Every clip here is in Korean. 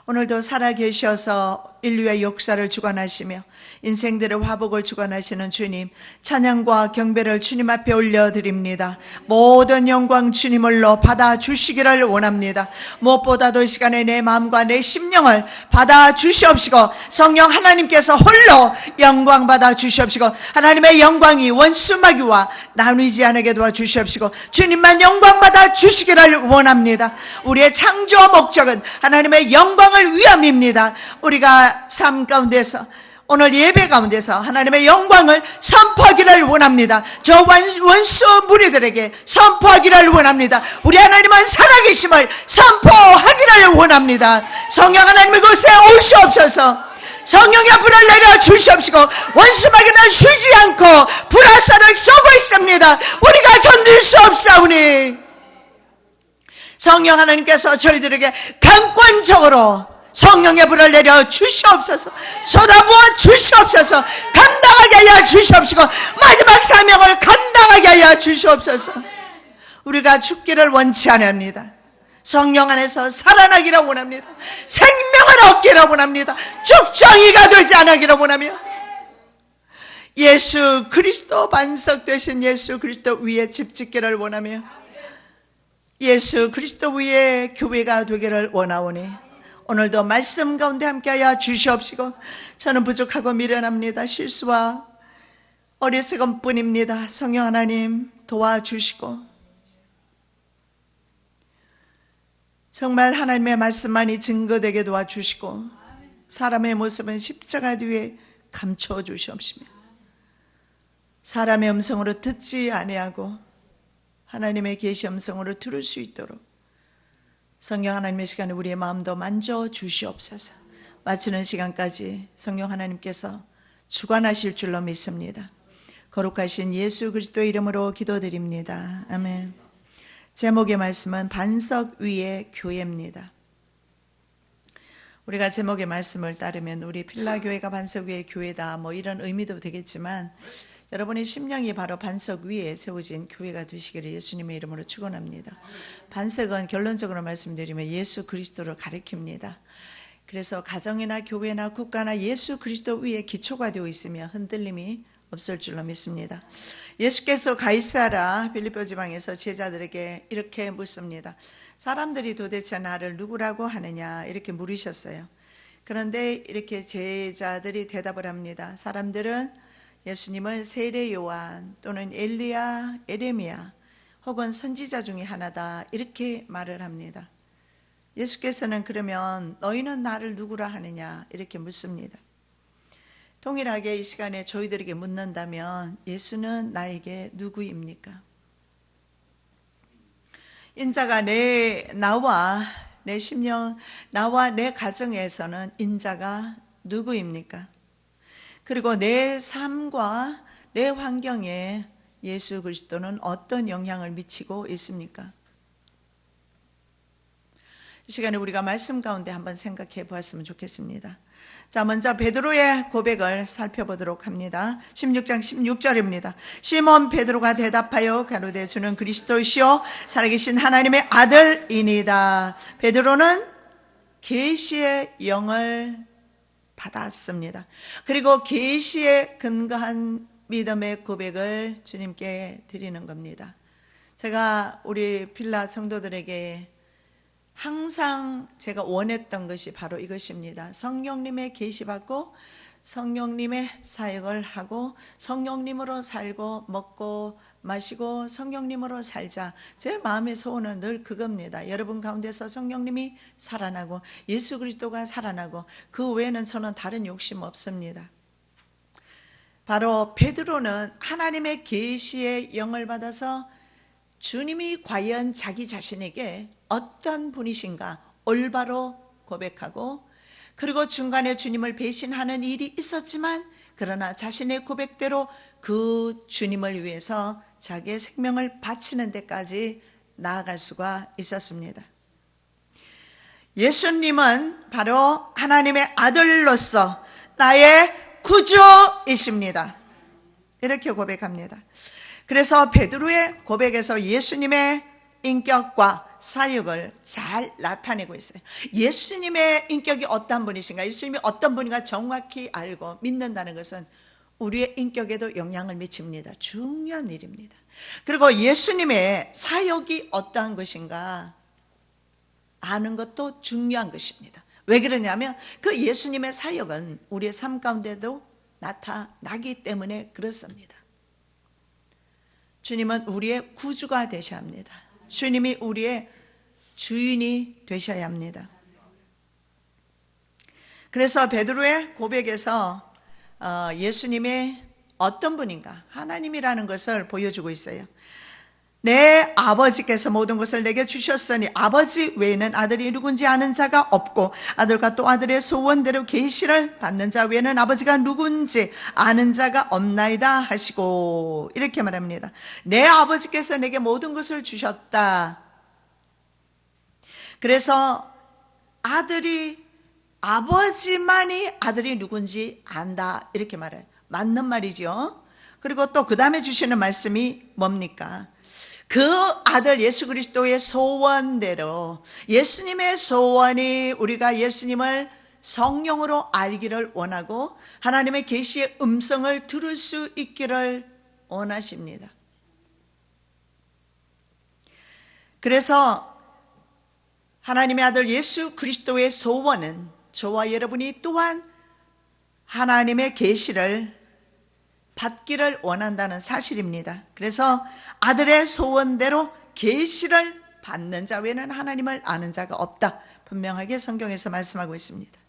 오늘도 살아계셔서 인류의 역사를 주관하시며 인생들의 화복을 주관하시는 주님, 찬양과 경배를 주님 앞에 올려드립니다. 모든 영광 주님을로 받아주시기를 원합니다. 무엇보다도 이 시간에 내 마음과 내 심령을 받아주시옵시고 성령 하나님께서 홀로 영광 받아주시옵시고 하나님의 영광이 원수마귀와 나누지 않게 도와주시옵시고 주님만 영광 받아주시기를 원합니다. 우리의 창조 목적은 하나님의 영광을 위함입니다. 우리가 삶 가운데서 오늘 예배 가운데서 하나님의 영광을 선포하기를 원합니다. 저 원수 무리들에게 선포하기를 원합니다. 우리 하나님은 살아계심을 선포하기를 원합니다. 성령 하나님의 곳에 오시옵소서. 성령의 불을 내려 주시옵시고 원수마귀는 쉬지 않고 불화살을 쏘고 있습니다. 우리가 견딜 수 없사오니 성령 하나님께서 저희들에게 강권적으로 성령의 불을 내려 주시옵소서. 쏟아부어 주시옵소서. 감당하게 하여 주시옵시고 마지막 사명을 감당하게 하여 주시옵소서. 우리가 죽기를 원치 않습니다. 성령 안에서 살아나기를 원합니다. 생명을 얻기를 원합니다. 죽정이가 되지 않기를 원하며 예수 그리스도 반석 되신 예수 그리스도 위에 집 짓기를 원하며 예수 그리스도 위에 교회가 되기를 원하오니 오늘도 말씀 가운데 함께하여 주시옵시고 저는 부족하고 미련합니다. 실수와 어리석은 뿐입니다. 성령 하나님 도와주시고 정말 하나님의 말씀만이 증거되게 도와주시고 사람의 모습은 십자가 뒤에 감춰 주시옵시며 사람의 음성으로 듣지 아니하고 하나님의 계시 음성으로 들을 수 있도록 성령 하나님의 시간에 우리의 마음도 만져 주시옵소서. 마치는 시간까지 성령 하나님께서 주관하실 줄로 믿습니다. 거룩하신 예수 그리스도의 이름으로 기도드립니다. 아멘. 제목의 말씀은 반석 위의 교회입니다. 우리가 제목의 말씀을 따르면 우리 필라교회가 반석 위의 교회다 이런 의미도 되겠지만 여러분의 심령이 바로 반석 위에 세워진 교회가 되시기를 예수님의 이름으로 축원합니다. 반석은 결론적으로 말씀드리면 예수 그리스도를 가리킵니다. 그래서 가정이나 교회나 국가나 예수 그리스도 위에 기초가 되어 있으며 흔들림이 없을 줄로 믿습니다. 예수께서 가이사라 빌립보 지방에서 제자들에게 이렇게 묻습니다. 사람들이 도대체 나를 누구라고 하느냐 이렇게 물으셨어요. 그런데 이렇게 제자들이 대답을 합니다. 사람들은 예수님을 세례 요한 또는 엘리야, 에레미야 혹은 선지자 중에 하나다 이렇게 말을 합니다. 예수께서는 그러면 너희는 나를 누구라 하느냐 이렇게 묻습니다. 동일하게 이 시간에 저희들에게 묻는다면 예수는 나에게 누구입니까? 인자가 나와 내 심령, 나와 내 가정에서는 인자가 누구입니까? 그리고 내 삶과 내 환경에 예수 그리스도는 어떤 영향을 미치고 있습니까? 이 시간에 우리가 말씀 가운데 한번 생각해 보았으면 좋겠습니다. 자, 먼저 베드로의 고백을 살펴보도록 합니다. 16장 16절입니다. 시몬 베드로가 대답하여 가로되 주는 그리스도이시요 살아계신 하나님의 아들이니다. 베드로는 계시의 영을 받았습니다. 그리고 계시에 근거한 믿음의 고백을 주님께 드리는 겁니다. 제가 우리 빌라 성도들에게 항상 제가 원했던 것이 바로 이것입니다. 성령님의 계시받고 성령님의 사역을 하고 성령님으로 살고 먹고 마시고 성령님으로 살자. 제 마음의 소원은 늘 그겁니다. 여러분 가운데서 성령님이 살아나고 예수 그리스도가 살아나고 그 외에는 저는 다른 욕심 없습니다. 바로 베드로는 하나님의 계시의 영을 받아서 주님이 과연 자기 자신에게 어떤 분이신가 올바로 고백하고 그리고 중간에 주님을 배신하는 일이 있었지만 그러나 자신의 고백대로 그 주님을 위해서 자기의 생명을 바치는 데까지 나아갈 수가 있었습니다. 예수님은 바로 하나님의 아들로서 나의 구주이십니다. 이렇게 고백합니다. 그래서 베드로의 고백에서 예수님의 인격과 사역을 잘 나타내고 있어요. 예수님의 인격이 어떤 분이신가, 예수님이 어떤 분인가 정확히 알고 믿는다는 것은 우리의 인격에도 영향을 미칩니다. 중요한 일입니다. 그리고 예수님의 사역이 어떠한 것인가 아는 것도 중요한 것입니다. 왜 그러냐면 그 예수님의 사역은 우리의 삶 가운데도 나타나기 때문에 그렇습니다. 주님은 우리의 구주가 되셔야 합니다. 주님이 우리의 주인이 되셔야 합니다. 그래서 베드로의 고백에서 예수님의 어떤 분인가, 하나님이라는 것을 보여주고 있어요. 내 아버지께서 모든 것을 내게 주셨으니 아버지 외에는 아들이 누군지 아는 자가 없고 아들과 또 아들의 소원대로 계시를 받는 자 외에는 아버지가 누군지 아는 자가 없나이다 하시고, 이렇게 말합니다. 내 아버지께서 내게 모든 것을 주셨다. 그래서 아버지만이 아들이 누군지 안다, 이렇게 말해요. 맞는 말이죠. 그리고 또 그 다음에 주시는 말씀이 뭡니까? 그 아들 예수 그리스도의 소원대로, 예수님의 소원이 우리가 예수님을 성령으로 알기를 원하고 하나님의 계시의 음성을 들을 수 있기를 원하십니다. 그래서 하나님의 아들 예수 그리스도의 소원은 저와 여러분이 또한 하나님의 계시를 받기를 원한다는 사실입니다. 그래서 아들의 소원대로 계시를 받는 자 외에는 하나님을 아는 자가 없다, 분명하게 성경에서 말씀하고 있습니다.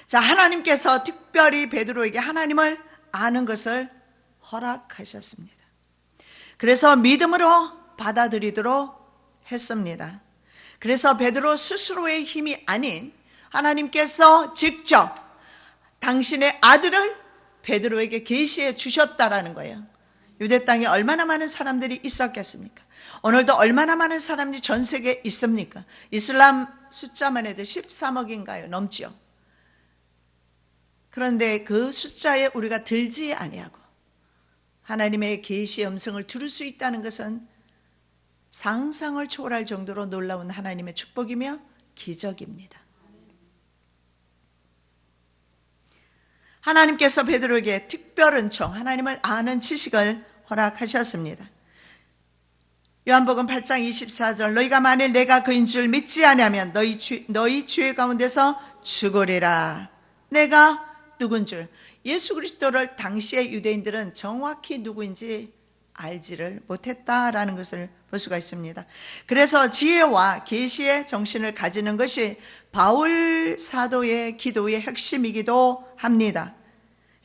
자, 하나님께서 특별히 베드로에게 하나님을 아는 것을 허락하셨습니다. 그래서 믿음으로 받아들이도록 했습니다. 그래서 베드로 스스로의 힘이 아닌 하나님께서 직접 당신의 아들을 베드로에게 계시해 주셨다라는 거예요. 유대 땅에 얼마나 많은 사람들이 있었겠습니까? 오늘도 얼마나 많은 사람들이 전 세계에 있습니까? 이슬람 숫자만 해도 13억인가요? 넘지요. 그런데 그 숫자에 우리가 들지 아니하고 하나님의 계시의 음성을 들을 수 있다는 것은 상상을 초월할 정도로 놀라운 하나님의 축복이며 기적입니다. 하나님께서 베드로에게 특별 은총, 하나님을 아는 지식을 허락하셨습니다. 요한복음 8장 24절, 너희가 만일 내가 그인 줄 믿지 아니하면 너희 죄 가운데서 죽으리라. 내가 누군 줄, 예수 그리스도를 당시의 유대인들은 정확히 누구인지 알지를 못했다라는 것을 볼 수가 있습니다. 그래서 지혜와 계시의 정신을 가지는 것이 바울 사도의 기도의 핵심이기도 합니다.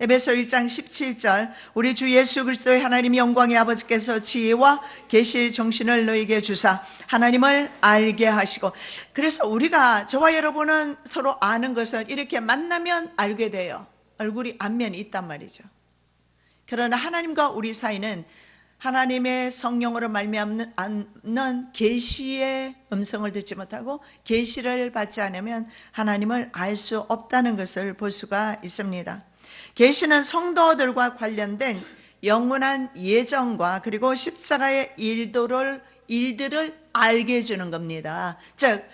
에베소 1장 17절, 우리 주 예수 그리스도의 하나님 영광의 아버지께서 지혜와 계시의 정신을 너에게 주사 하나님을 알게 하시고, 그래서 우리가, 저와 여러분은 서로 아는 것은 이렇게 만나면 알게 돼요. 얼굴이 안면이 있단 말이죠. 그러나 하나님과 우리 사이는 하나님의 성령으로 말미암는 계시의 음성을 듣지 못하고 계시를 받지 않으면 하나님을 알 수 없다는 것을 볼 수가 있습니다. 계시는 성도들과 관련된 영원한 예정과 그리고 십자가의 일들을 알게 해주는 겁니다. 즉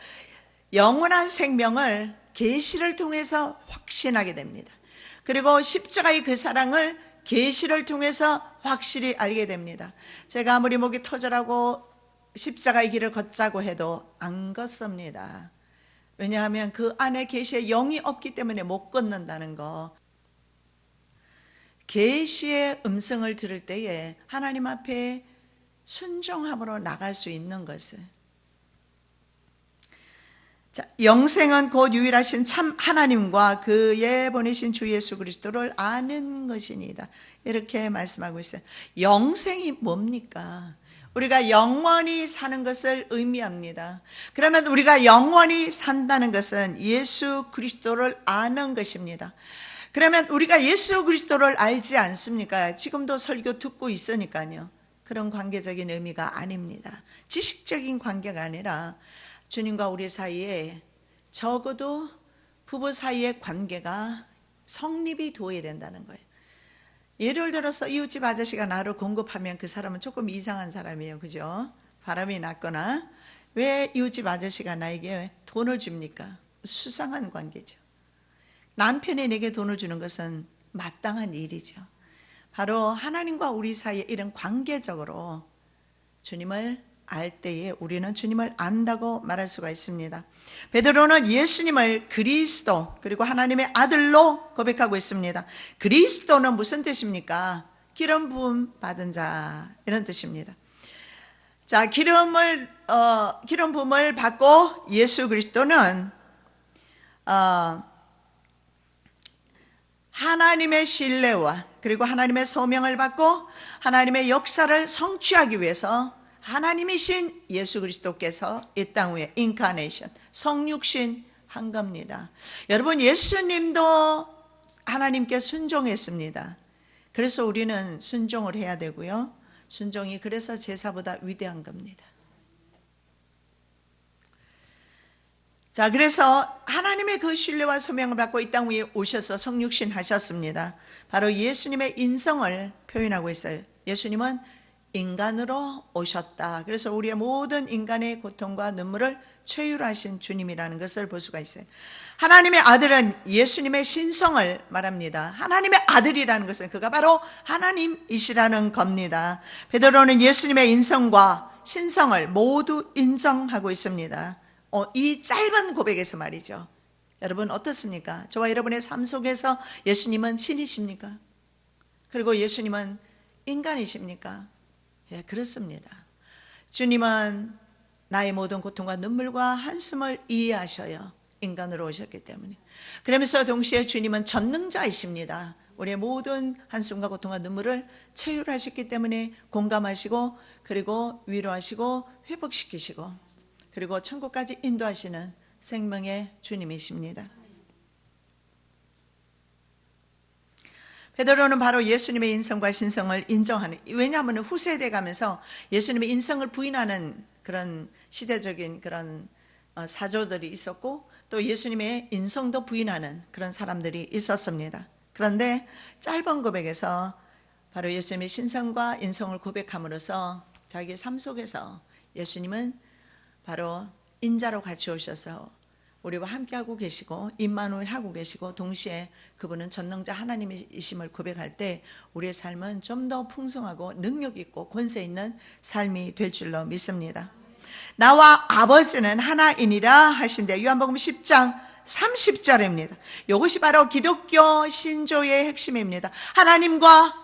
영원한 생명을 계시를 통해서 확신하게 됩니다. 그리고 십자가의 그 사랑을 계시를 통해서 확실히 알게 됩니다. 제가 아무리 목이 터져라고 십자가의 길을 걷자고 해도 안 걷습니다. 왜냐하면 그 안에 계시의 영이 없기 때문에 못 걷는다는 거. 계시의 음성을 들을 때에 하나님 앞에 순종함으로 나갈 수 있는 것을, 자, 영생은 곧 유일하신 참 하나님과 그의 보내신 주 예수 그리스도를 아는 것이니이다, 이렇게 말씀하고 있어요. 영생이 뭡니까? 우리가 영원히 사는 것을 의미합니다. 그러면 우리가 영원히 산다는 것은 예수 그리스도를 아는 것입니다. 그러면 우리가 예수 그리스도를 알지 않습니까? 지금도 설교 듣고 있으니까요. 그런 관계적인 의미가 아닙니다. 지식적인 관계가 아니라 주님과 우리 사이에 적어도 부부 사이의 관계가 성립이 되어야 된다는 거예요. 예를 들어서 이웃집 아저씨가 나를 공급하면 그 사람은 조금 이상한 사람이에요. 그죠? 바람이 났거나 왜 이웃집 아저씨가 나에게 돈을 줍니까? 수상한 관계죠. 남편이 내게 돈을 주는 것은 마땅한 일이죠. 바로 하나님과 우리 사이에 이런 관계적으로 주님을 알 때에 우리는 주님을 안다고 말할 수가 있습니다. 베드로는 예수님을 그리스도 그리고 하나님의 아들로 고백하고 있습니다. 그리스도는 무슨 뜻입니까? 기름 부음 받은 자, 이런 뜻입니다. 자, 기름 부음을 받고 예수 그리스도는 하나님의 신뢰와 그리고 하나님의 소명을 받고 하나님의 역사를 성취하기 위해서 하나님이신 예수 그리스도께서 이 땅 위에 인카네이션, 성육신 한 겁니다. 여러분, 예수님도 하나님께 순종했습니다. 그래서 우리는 순종을 해야 되고요. 순종이 그래서 제사보다 위대한 겁니다. 자, 그래서 하나님의 그 신뢰와 소명을 받고 이 땅 위에 오셔서 성육신 하셨습니다. 바로 예수님의 인성을 표현하고 있어요. 예수님은 인간으로 오셨다. 그래서 우리의 모든 인간의 고통과 눈물을 최유하신 주님이라는 것을 볼 수가 있어요. 하나님의 아들은 예수님의 신성을 말합니다. 하나님의 아들이라는 것은 그가 바로 하나님이시라는 겁니다. 베드로는 예수님의 인성과 신성을 모두 인정하고 있습니다. 이 짧은 고백에서 말이죠. 여러분 어떻습니까? 저와 여러분의 삶 속에서 예수님은 신이십니까? 그리고 예수님은 인간이십니까? 예, 그렇습니다. 주님은 나의 모든 고통과 눈물과 한숨을 이해하셔요. 인간으로 오셨기 때문에. 그러면서 동시에 주님은 전능자이십니다. 우리의 모든 한숨과 고통과 눈물을 체휼하셨기 때문에 공감하시고 그리고 위로하시고 회복시키시고 그리고 천국까지 인도하시는 생명의 주님이십니다. 베드로는 바로 예수님의 인성과 신성을 인정하는, 왜냐하면 후세대 가면서 예수님의 인성을 부인하는 그런 시대적인 그런 사조들이 있었고 또 예수님의 인성도 부인하는 그런 사람들이 있었습니다. 그런데 짧은 고백에서 바로 예수님의 신성과 인성을 고백함으로써 자기의 삶 속에서 예수님은 바로 인자로 같이 오셔서 우리와 함께하고 계시고 임마누엘 하고 계시고 동시에 그분은 전능자 하나님이심을 고백할 때 우리의 삶은 좀 더 풍성하고 능력 있고 권세 있는 삶이 될 줄로 믿습니다. 나와 아버지는 하나이니라 하신대. 요한복음 10장 30절입니다. 이것이 바로 기독교 신조의 핵심입니다. 하나님과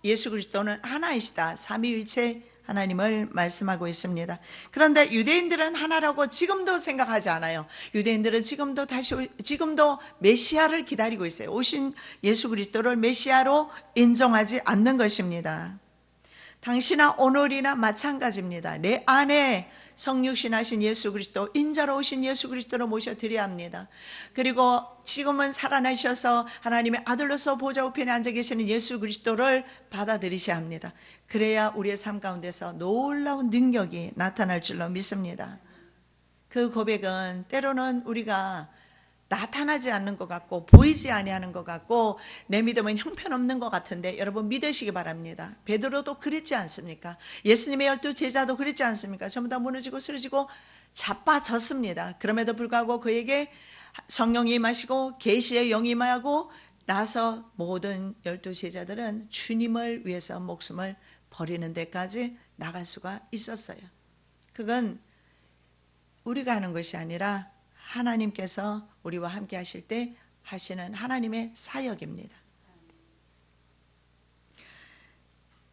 예수 그리스도는 하나이시다. 삼위일체 하나님을 말씀하고 있습니다. 그런데 유대인들은 하나라고 지금도 생각하지 않아요. 유대인들은 지금도 메시아를 기다리고 있어요. 오신 예수 그리스도를 메시아로 인정하지 않는 것입니다. 당시나 오늘이나 마찬가지입니다. 내 안에 성육신하신 예수 그리스도, 인자로 오신 예수 그리스도로 모셔드려야 합니다. 그리고 지금은 살아나셔서 하나님의 아들로서 보좌 우편에 앉아 계시는 예수 그리스도를 받아들이셔야 합니다. 그래야 우리의 삶 가운데서 놀라운 능력이 나타날 줄로 믿습니다. 그 고백은 때로는 우리가 나타나지 않는 것 같고 보이지 아니하는 것 같고 내 믿음은 형편없는 것 같은데 여러분 믿으시기 바랍니다. 베드로도 그랬지 않습니까? 예수님의 12 제자도 그랬지 않습니까? 전부 다 무너지고 쓰러지고 자빠졌습니다. 그럼에도 불구하고 그에게 성령이 임하시고 계시의 영이 임하고 나서 모든 12 제자들은 주님을 위해서 목숨을 버리는 데까지 나갈 수가 있었어요. 그건 우리가 하는 것이 아니라 하나님께서 우리와 함께 하실 때 하시는 하나님의 사역입니다.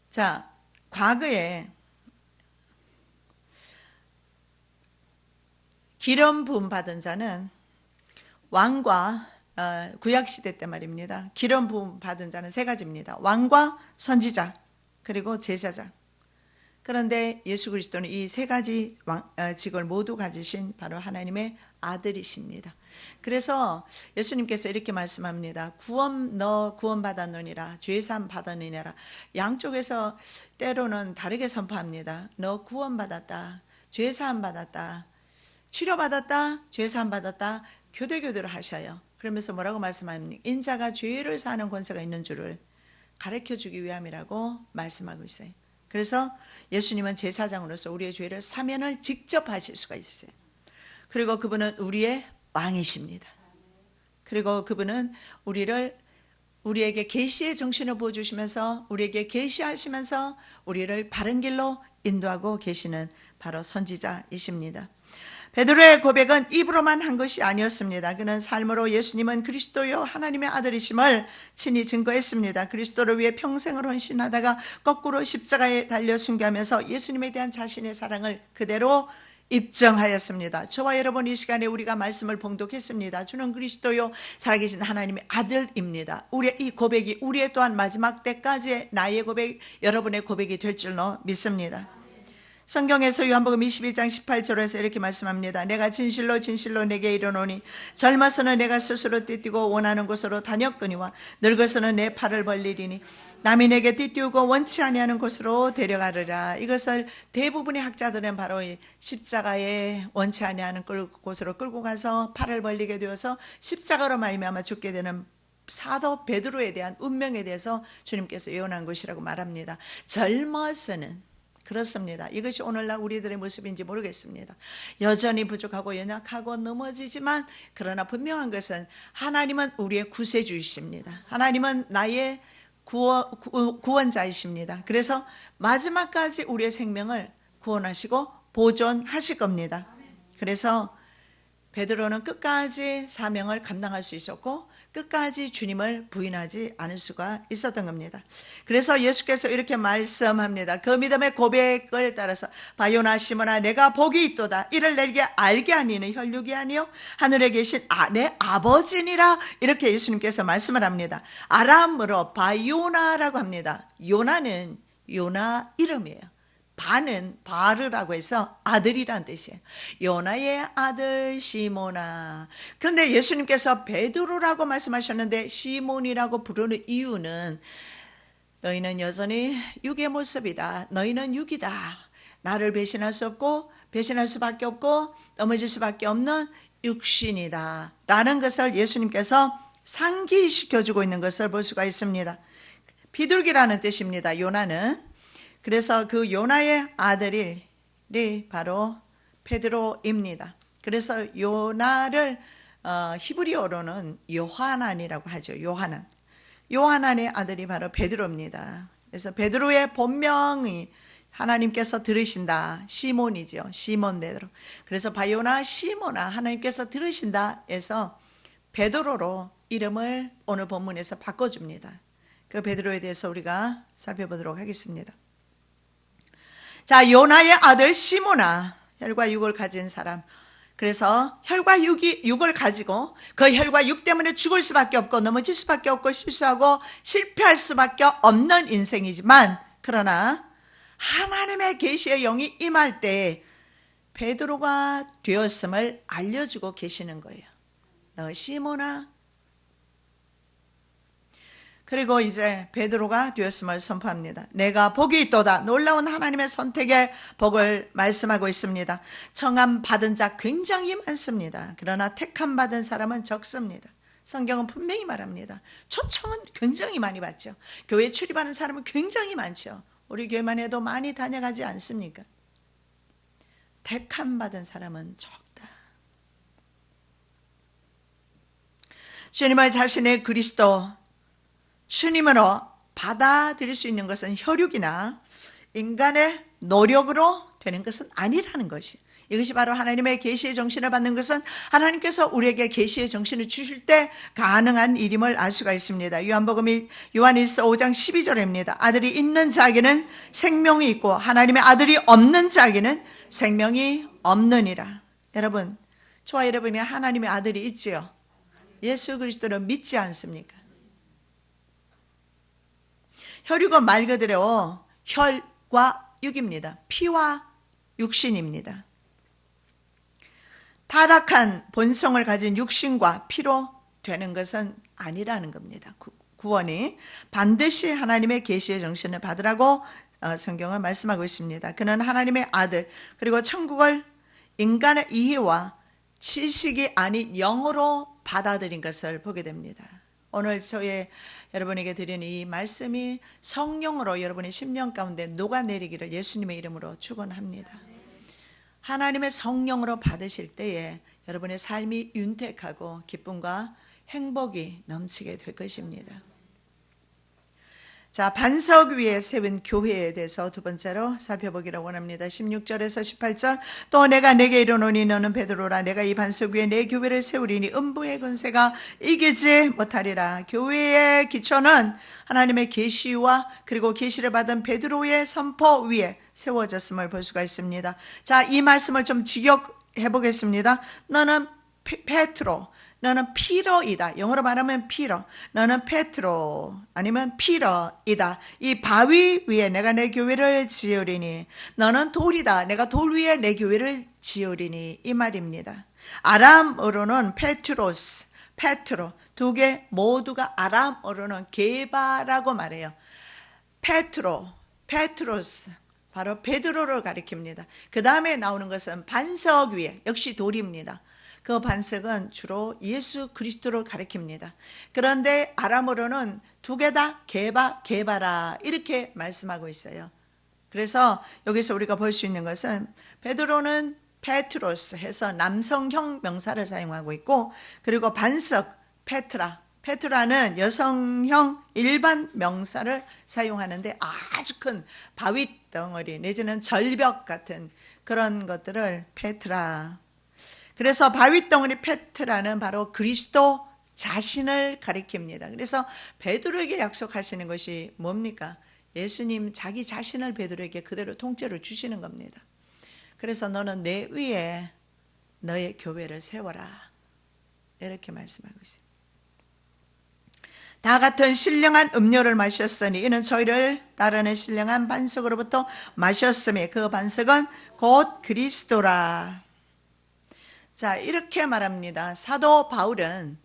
자, 과거에 기름 부음 받은 자는 왕과 구약시대 때 말입니다. 기름 부음 받은 자는 세 가지입니다. 왕과 선지자 그리고 제사장. 그런데 예수 그리스도는 이 세 가지 직을 모두 가지신 바로 하나님의 아들이십니다. 그래서 예수님께서 이렇게 말씀합니다. 너 구원 받았느니라, 죄사함 받았느니라. 양쪽에서 때로는 다르게 선포합니다. 너 구원 받았다, 죄사함 받았다, 치료받았다, 죄사함 받았다, 교대교대로 하셔요. 그러면서 뭐라고 말씀합니까? 인자가 죄를 사하는 권세가 있는 줄을 가르쳐 주기 위함이라고 말씀하고 있어요. 그래서 예수님은 제사장으로서 우리의 죄를 사면을 직접 하실 수가 있어요. 그리고 그분은 우리의 왕이십니다. 그리고 그분은 우리에게 계시의 정신을 부어주시면서 우리에게 계시하시면서 우리를 바른 길로 인도하고 계시는 바로 선지자이십니다. 베드로의 고백은 입으로만 한 것이 아니었습니다. 그는 삶으로 예수님은 그리스도요 하나님의 아들이심을 친히 증거했습니다. 그리스도를 위해 평생을 헌신하다가 거꾸로 십자가에 달려 순교하면서 예수님에 대한 자신의 사랑을 그대로 입증하였습니다. 저와 여러분 이 시간에 우리가 말씀을 봉독했습니다. 주는 그리스도요 살아계신 하나님의 아들입니다. 우리의 이 고백이 우리의 또한 마지막 때까지의 나의 고백, 여러분의 고백이 될 줄로 믿습니다. 성경에서 요한복음 21장 18절에서 이렇게 말씀합니다. 내가 진실로 진실로 내게 이르노니 젊어서는 내가 스스로 띠뛰고 원하는 곳으로 다녔거니와 늙어서는 내 팔을 벌리리니 남이 내게 띠띠우고 원치 아니하는 곳으로 데려가리라. 이것을 대부분의 학자들은 바로 이 십자가에 원치 아니하는 곳으로 끌고 가서 팔을 벌리게 되어서 십자가로 말미암아 죽게 되는 사도 베드로에 대한 운명에 대해서 주님께서 예언한 것이라고 말합니다. 젊어서는 그렇습니다. 이것이 오늘날 우리들의 모습인지 모르겠습니다. 여전히 부족하고 연약하고 넘어지지만 그러나 분명한 것은 하나님은 우리의 구세주이십니다. 하나님은 나의 구원자이십니다. 그래서 마지막까지 우리의 생명을 구원하시고 보존하실 겁니다. 그래서 베드로는 끝까지 사명을 감당할 수 있었고 끝까지 주님을 부인하지 않을 수가 있었던 겁니다. 그래서 예수께서 이렇게 말씀합니다. 그 믿음의 고백을 따라서 바요나 시몬아 내가 복이 있도다. 이를 내게 알게 하니는 혈육이 아니요 하늘에 계신 내 아버지니라. 이렇게 예수님께서 말씀을 합니다. 아람으로 바요나라고 합니다. 요나는 요나 이름이에요. 바는 바르라고 해서 아들이란 뜻이에요. 요나의 아들 시몬아. 그런데 예수님께서 베드로라고 말씀하셨는데 시몬이라고 부르는 이유는 너희는 여전히 육의 모습이다. 너희는 육이다. 나를 배신할 수 없고 배신할 수밖에 없고 넘어질 수밖에 없는 육신이다 라는 것을 예수님께서 상기시켜주고 있는 것을 볼 수가 있습니다. 비둘기라는 뜻입니다. 요나는. 그래서 그 요나의 아들이 바로 베드로입니다. 그래서 요나를 히브리어로는 요하난이라고 하죠. 요하난의 아들이 바로 베드로입니다. 그래서 베드로의 본명이 하나님께서 들으신다. 시몬이죠. 시몬 베드로. 그래서 바요나 시몬아 하나님께서 들으신다 해서 베드로로 이름을 오늘 본문에서 바꿔줍니다. 그 베드로에 대해서 우리가 살펴보도록 하겠습니다. 자, 요나의 아들 시몬아, 혈과 육을 가진 사람. 그래서 혈과 육을 가지고 그 혈과 육 때문에 죽을 수밖에 없고 넘어질 수밖에 없고 실수하고 실패할 수밖에 없는 인생이지만 그러나 하나님의 계시의 영이 임할 때 베드로가 되었음을 알려주고 계시는 거예요. 너 시몬아. 그리고 이제 베드로가 되었음을 선포합니다. 내가 복이 있도다. 놀라운 하나님의 선택의 복을 말씀하고 있습니다. 청함 받은 자 굉장히 많습니다. 그러나 택함 받은 사람은 적습니다. 성경은 분명히 말합니다. 초청은 굉장히 많이 받죠. 교회에 출입하는 사람은 굉장히 많죠. 우리 교회만 해도 많이 다녀가지 않습니까? 택함 받은 사람은 적다. 주님을 자신의 그리스도 주님으로 받아들일 수 있는 것은 혈육이나 인간의 노력으로 되는 것은 아니라는 것이, 이것이 바로 하나님의 계시의 정신을 받는 것은 하나님께서 우리에게 계시의 정신을 주실 때 가능한 일임을 알 수가 있습니다. 요한복음 요한일서 5장 12절입니다. 아들이 있는 자에게는 생명이 있고 하나님의 아들이 없는 자에게는 생명이 없느니라. 여러분, 저와 여러분이 하나님의 아들이 있지요. 예수 그리스도를 믿지 않습니까? 혈육은 말 그대로 혈과 육입니다. 피와 육신입니다. 타락한 본성을 가진 육신과 피로 되는 것은 아니라는 겁니다. 구원이 반드시 하나님의 계시의 정신을 받으라고 성경은 말씀하고 있습니다. 그는 하나님의 아들, 그리고 천국을 인간의 이해와 지식이 아닌 영으로 받아들인 것을 보게 됩니다. 오늘 여러분에게 드리는 이 말씀이 성령으로 여러분의 심령 가운데 녹아내리기를 예수님의 이름으로 축원합니다. 하나님의 성령으로 받으실 때에 여러분의 삶이 윤택하고 기쁨과 행복이 넘치게 될 것입니다. 자, 반석 위에 세운 교회에 대해서 두 번째로 살펴보기를 원합니다. 16절에서 18절. 또 내가 내게 이르노니 너는 베드로라. 내가 이 반석 위에 내 교회를 세우리니 음부의 권세가 이기지 못하리라. 교회의 기초는 하나님의 계시와 그리고 계시를 받은 베드로의 선포 위에 세워졌음을 볼 수가 있습니다. 자, 이 말씀을 좀 직역해 보겠습니다. 너는 페트로, 너는 피러이다. 영어로 말하면 피러. 너는 페트로 아니면 피러이다. 이 바위 위에 내가 내 교회를 지으리니 너는 돌이다. 내가 돌 위에 내 교회를 지으리니 이 말입니다. 아람어로는 페트로스, 페트로 두 개 모두가 아람어로는 게바라고 말해요. 페트로, 페트로스 바로 베드로를 가리킵니다. 그 다음에 나오는 것은 반석 위에 역시 돌입니다. 그 반석은 주로 예수 그리스도를 가리킵니다. 그런데 아람어로는 두 개 다 게바라 이렇게 말씀하고 있어요. 그래서 여기서 우리가 볼 수 있는 것은 베드로는 페트로스 해서 남성형 명사를 사용하고 있고, 그리고 반석 페트라는 여성형 일반 명사를 사용하는데 아주 큰 바위 덩어리 내지는 절벽 같은 그런 것들을 페트라. 그래서 바위덩어리 페트라는 바로 그리스도 자신을 가리킵니다. 그래서 베드로에게 약속하시는 것이 뭡니까? 예수님 자기 자신을 베드로에게 그대로 통째로 주시는 겁니다. 그래서 너는 내 위에 너의 교회를 세워라 이렇게 말씀하고 있습니다. 다 같은 신령한 음료를 마셨으니 이는 저희를 따르는 신령한 반석으로부터 마셨으며 그 반석은 곧 그리스도라. 자, 이렇게 말합니다. 사도 바울은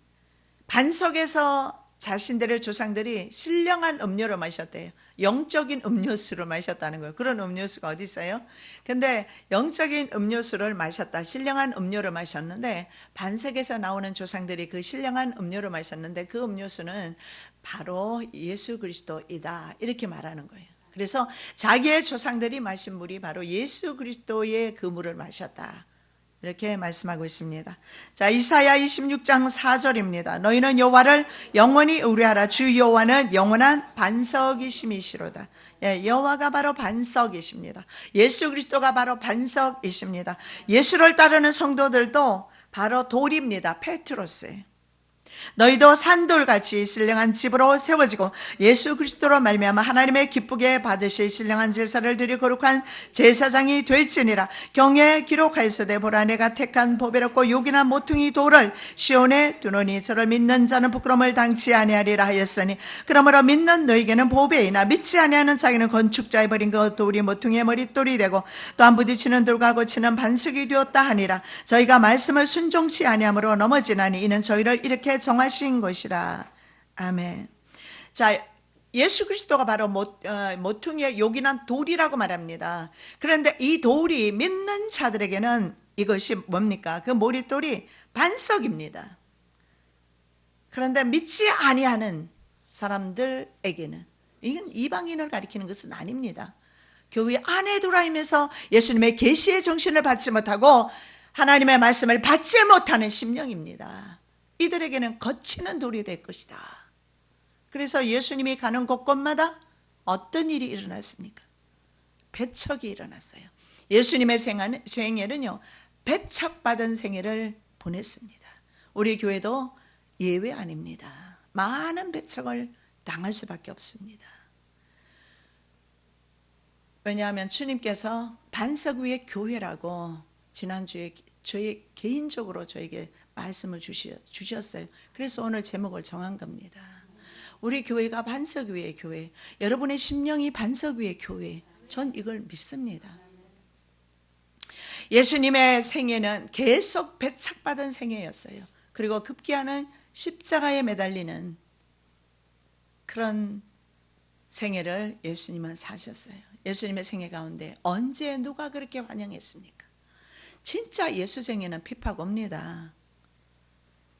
반석에서 자신들의 조상들이 신령한 음료를 마셨대요. 영적인 음료수를 마셨다는 거예요. 그런 음료수가 어디 있어요? 근데 영적인 음료수를 마셨다, 신령한 음료를 마셨는데 반석에서 나오는 조상들이 그 신령한 음료를 마셨는데 그 음료수는 바로 예수 그리스도이다 이렇게 말하는 거예요. 그래서 자기의 조상들이 마신 물이 바로 예수 그리스도의 그 물을 마셨다 이렇게 말씀하고 있습니다. 자, 이사야 26장 4절입니다. 너희는 여호와를 영원히 의뢰하라. 주 여호와는 영원한 반석이심이시로다. 예, 여호와가 바로 반석이십니다. 예수 그리스도가 바로 반석이십니다. 예수를 따르는 성도들도 바로 돌입니다. 페트로스예요. 너희도 산돌같이 신령한 집으로 세워지고 예수 그리스도로 말미암아 하나님의 기쁘게 받으실 신령한 제사를 드릴 거룩한 제사장이 될지니라. 경에 기록하였으되 보라 내가 택한 보배롭고 요긴한 모퉁이 돌을 시온에 두노니 저를 믿는 자는 부끄러움을 당치 아니하리라 하였으니 그러므로 믿는 너희에게는 보배이나 믿지 아니하는 자에게는 건축자의 버린 그 돌이 모퉁이의 머릿돌이 되고 또한 부딪히는 돌과 고치는 반석이 되었다 하니라. 저희가 말씀을 순종치 아니함으로 넘어지나니 이는 저희를 이렇게 정하신 것이라. 아멘. 자, 예수 그리스도가 바로 모퉁이의 요긴한 돌이라고 말합니다. 그런데 이 돌이 믿는 자들에게는 이것이 뭡니까? 그 머릿돌이 반석입니다. 그런데 믿지 아니하는 사람들에게는 이건 이방인을 가리키는 것은 아닙니다. 교회 안에 들어오면서 예수님의 계시의 정신을 받지 못하고 하나님의 말씀을 받지 못하는 심령입니다. 이들에게는 거치는 돌이 될 것이다. 그래서 예수님이 가는 곳곳마다 어떤 일이 일어났습니까? 배척이 일어났어요. 예수님의 생애는요, 배척받은 생애를 보냈습니다. 우리 교회도 예외 아닙니다. 많은 배척을 당할 수밖에 없습니다. 왜냐하면 주님께서 반석 위의 교회라고 지난주에 저희 개인적으로 저에게 말씀을 주셨어요. 그래서 오늘 제목을 정한 겁니다. 우리 교회가 반석 위의 교회, 여러분의 심령이 반석 위의 교회, 전 이걸 믿습니다. 예수님의 생애는 계속 배척받은 생애였어요. 그리고 급기야는 십자가에 매달리는 그런 생애를 예수님은 사셨어요. 예수님의 생애 가운데 언제 누가 그렇게 환영했습니까? 진짜 예수 생애는 핍박 옵니다.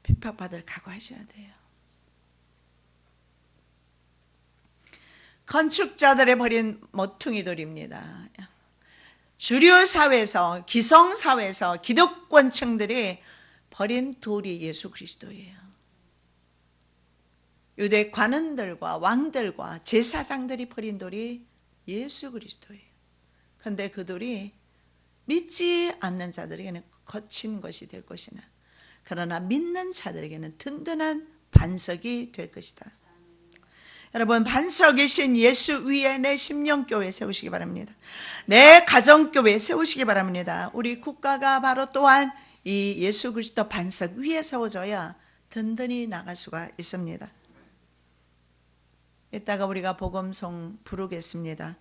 핍박받을 각오하셔야 돼요. 건축자들의 버린 모퉁이돌입니다. 주류 사회에서, 기성 사회에서 기득권층들이 버린 돌이 예수 그리스도예요. 유대 관원들과 왕들과 제사장들이 버린 돌이 예수 그리스도예요. 그런데 그 돌이 믿지 않는 자들에게는 거친 것이 될 것이나, 그러나 믿는 자들에게는 든든한 반석이 될 것이다. 여러분, 반석이신 예수 위에 내 심령교회 세우시기 바랍니다. 내 가정교회 세우시기 바랍니다. 우리 국가가 바로 또한 이 예수 그리스도 반석 위에 세워져야 든든히 나갈 수가 있습니다. 이따가 우리가 복음송 부르겠습니다.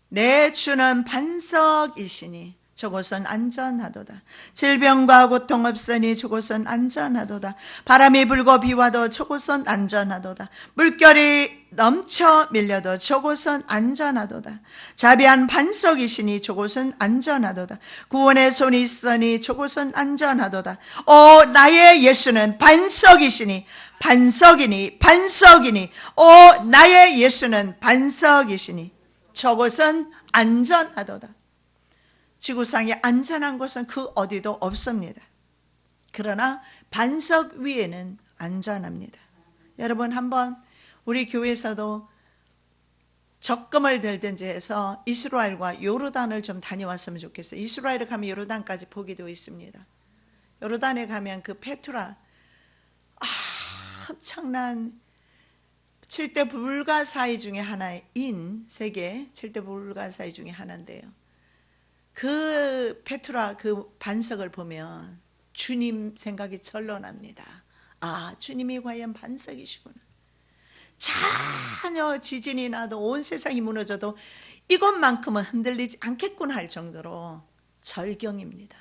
내 주는 반석이시니 저곳은 안전하도다. 질병과 고통 없으니 저곳은 안전하도다. 바람이 불고 비와도 저곳은 안전하도다. 물결이 넘쳐 밀려도 저곳은 안전하도다. 자비한 반석이시니 저곳은 안전하도다. 구원의 손이 있으니 저곳은 안전하도다. 오, 나의 예수는 반석이시니, 반석이니, 반석이니, 오, 나의 예수는 반석이시니 저곳은 안전하도다. 지구상에 안전한 곳은 그 어디도 없습니다. 그러나 반석 위에는 안전합니다. 여러분, 한번 우리 교회에서도 적금을 들든지 해서 이스라엘과 요르단을 좀 다녀왔으면 좋겠어요. 이스라엘에 가면 요르단까지 보기도 있습니다. 요르단에 가면 그 페투라, 엄청난 7대 불가사의 중에 하나인, 세계 7대 불가사의 중에 하나인데요. 그 페투라 그 반석을 보면 주님 생각이 절로 납니다. 아, 주님이 과연 반석이시구나. 전혀 지진이 나도 온 세상이 무너져도 이것만큼은 흔들리지 않겠구나 할 정도로 절경입니다.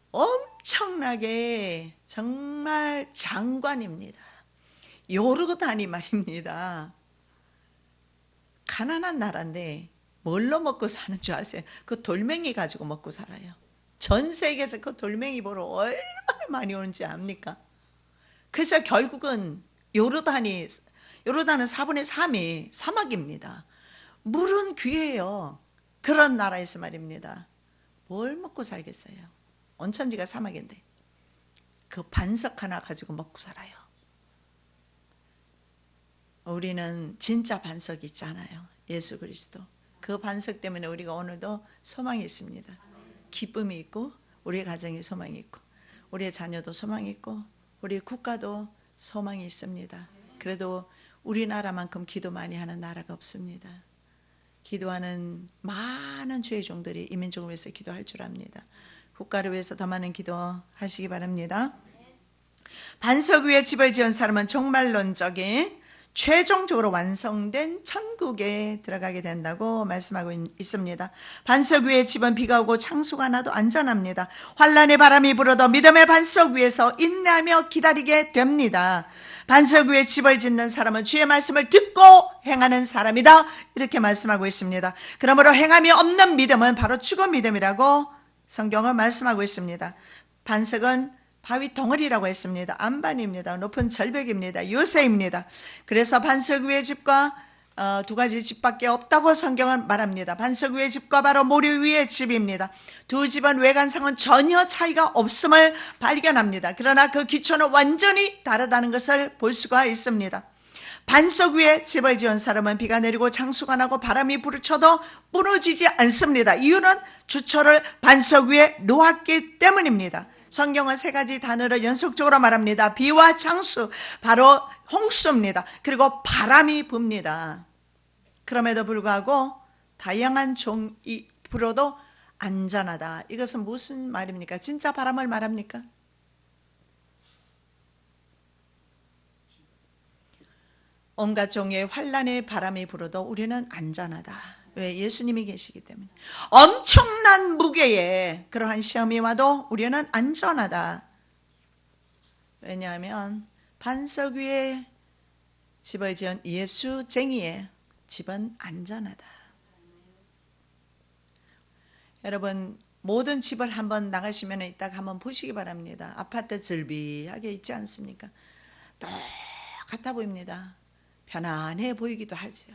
엄청나게 정말 장관입니다. 요르단이 말입니다. 가난한 나라인데 뭘로 먹고 사는 줄 아세요? 그 돌멩이 가지고 먹고 살아요. 전 세계에서 그 돌멩이 보러 얼마나 많이 오는지 압니까? 그래서 결국은 요르단은 4분의 3이 사막입니다. 물은 귀해요. 그런 나라에서 말입니다. 뭘 먹고 살겠어요? 온천지가 사막인데 그 반석 하나 가지고 먹고 살아요. 우리는 진짜 반석이 있잖아요. 예수 그리스도. 그 반석 때문에 우리가 오늘도 소망이 있습니다. 기쁨이 있고, 우리의 가정에 소망이 있고, 우리의 자녀도 소망이 있고, 우리 국가도 소망이 있습니다. 그래도 우리나라만큼 기도 많이 하는 나라가 없습니다. 기도하는 많은 주의 종들이 이민족을 위해서 기도할 줄 압니다. 국가를 위해서 더 많은 기도하시기 바랍니다. 반석 위에 집을 지은 사람은 종말론적인 최종적으로 완성된 천국에 들어가게 된다고 말씀하고 있습니다. 반석 위에 집은 비가 오고 창수가 나도 안전합니다. 환란의 바람이 불어도 믿음의 반석 위에서 인내하며 기다리게 됩니다. 반석 위에 집을 짓는 사람은 주의 말씀을 듣고 행하는 사람이다, 이렇게 말씀하고 있습니다. 그러므로 행함이 없는 믿음은 바로 죽은 믿음이라고 성경은 말씀하고 있습니다. 반석은 바위 덩어리라고 했습니다. 안반입니다. 높은 절벽입니다. 요새입니다. 그래서 반석 위의 집과 두 가지 집밖에 없다고 성경은 말합니다. 반석 위의 집과 바로 모래 위의 집입니다. 두 집은 외관상은 전혀 차이가 없음을 발견합니다. 그러나 그 기초는 완전히 다르다는 것을 볼 수가 있습니다. 반석 위에 집을 지은 사람은 비가 내리고 창수가 나고 바람이 부르쳐도 무너지지 않습니다. 이유는 주초를 반석 위에 놓았기 때문입니다. 성경은 세 가지 단어를 연속적으로 말합니다. 비와 창수, 바로 홍수입니다. 그리고 바람이 붑니다. 그럼에도 불구하고 다양한 종이 불어도 안전하다. 이것은 무슨 말입니까? 진짜 바람을 말합니까? 온갖 종의 환란의 바람이 불어도 우리는 안전하다. 왜? 예수님이 계시기 때문에. 엄청난 무게의 그러한 시험이 와도 우리는 안전하다. 왜냐하면 반석 위에 집을 지은 예수쟁이의 집은 안전하다. 여러분, 모든 집을 한번 나가시면 이따가 한번 보시기 바랍니다. 아파트 즐비하게 있지 않습니까? 똑같아 보입니다. 편안해 보이기도 하죠.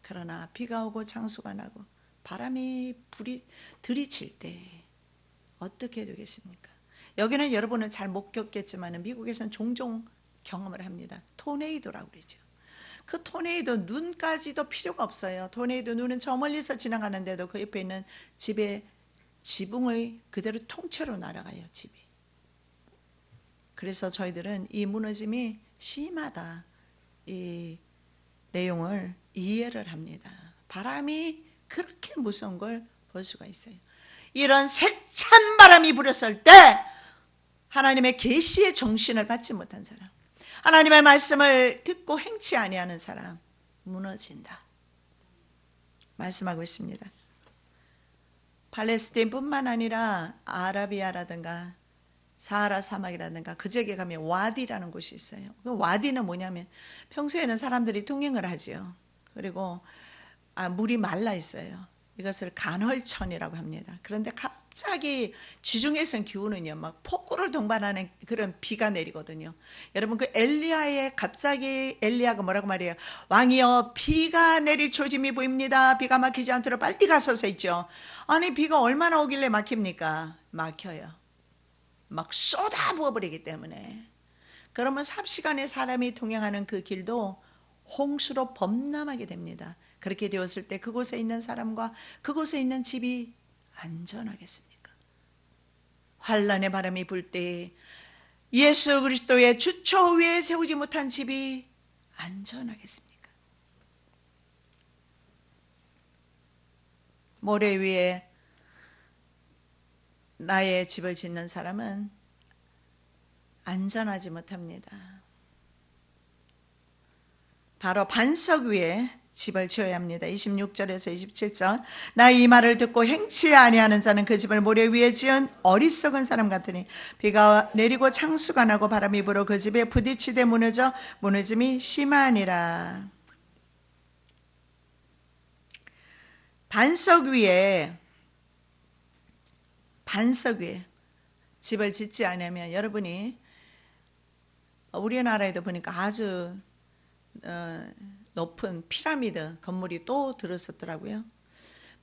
그러나 비가 오고 장수가 나고 바람이 들이칠 때 어떻게 되겠습니까? 여기는 여러분은 잘 못 겪겠지만 미국에서는 종종 경험을 합니다. 토네이도라고 그러죠. 그 토네이도 눈까지도 필요가 없어요. 토네이도 눈은 저 멀리서 지나가는데도 그 옆에 있는 집의 지붕을 그대로 통째로 날아가요. 집이. 그래서 저희들은 이 무너짐이 심하다, 이 내용을 이해를 합니다. 바람이 그렇게 무서운 걸 볼 수가 있어요. 이런 세찬 바람이 불었을 때 하나님의 계시의 정신을 받지 못한 사람, 하나님의 말씀을 듣고 행치 아니하는 사람 무너진다 말씀하고 있습니다. 팔레스타인뿐만 아니라 아라비아라든가 사하라 사막이라든가 그 지역에 가면 와디라는 곳이 있어요. 그 와디는 뭐냐면 평소에는 사람들이 통행을 하죠. 그리고 물이 말라 있어요. 이것을 간헐천이라고 합니다. 그런데 갑자기 지중해성 기후는요, 막 폭우를 동반하는 그런 비가 내리거든요. 여러분, 그 엘리야의 갑자기 엘리야가 뭐라고 말해요? 왕이여, 비가 내릴 조짐이 보입니다. 비가 막히지 않도록 빨리 가소서 있죠. 아니, 비가 얼마나 오길래 막힙니까? 막혀요. 막 쏟아 부어버리기 때문에. 그러면 삽시간에 사람이 통행하는 그 길도 홍수로 범람하게 됩니다. 그렇게 되었을 때 그곳에 있는 사람과 그곳에 있는 집이 안전하겠습니까? 환란의 바람이 불 때 예수 그리스도의 주처 위에 세우지 못한 집이 안전하겠습니까? 모래 위에 나의 집을 짓는 사람은 안전하지 못합니다. 바로 반석 위에 집을 지어야 합니다. 26절에서 27절. 나 이 말을 듣고 행치 아니하는 자는 그 집을 모래 위에 지은 어리석은 사람 같으니 비가 내리고 창수가 나고 바람이 불어 그 집에 부딪히되 무너져 무너짐이 심하니라. 반석 위에 집을 짓지 않으면 여러분이 우리나라에도 보니까 아주 높은 피라미드 건물이 또 들었었더라고요.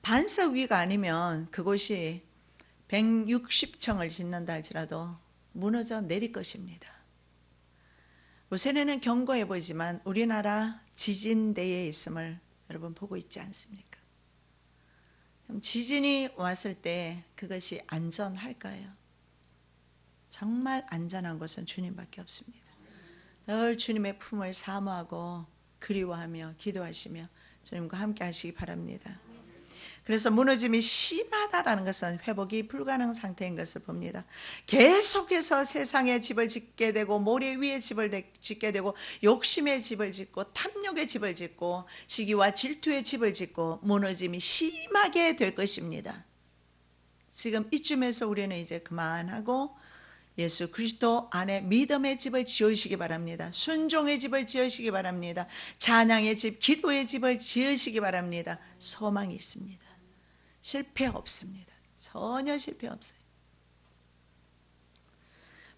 반석 위가 아니면 그곳이 160층을 짓는다 할지라도 무너져 내릴 것입니다. 요새는 견고해 보이지만 우리나라 지진대에 있음을 여러분 보고 있지 않습니까? 그럼 지진이 왔을 때 그것이 안전할까요? 정말 안전한 것은 주님밖에 없습니다. 늘 주님의 품을 사모하고 그리워하며 기도하시며 주님과 함께 하시기 바랍니다. 그래서 무너짐이 심하다라는 것은 회복이 불가능한 상태인 것을 봅니다. 계속해서 세상에 집을 짓게 되고 모래 위에 집을 짓게 되고 욕심의 집을 짓고 탐욕의 집을 짓고 시기와 질투의 집을 짓고 무너짐이 심하게 될 것입니다. 지금 이쯤에서 우리는 이제 그만하고 예수 그리스도 안에 믿음의 집을 지으시기 바랍니다. 순종의 집을 지으시기 바랍니다. 찬양의 집, 기도의 집을 지으시기 바랍니다. 소망이 있습니다. 실패 없습니다. 전혀 실패 없어요.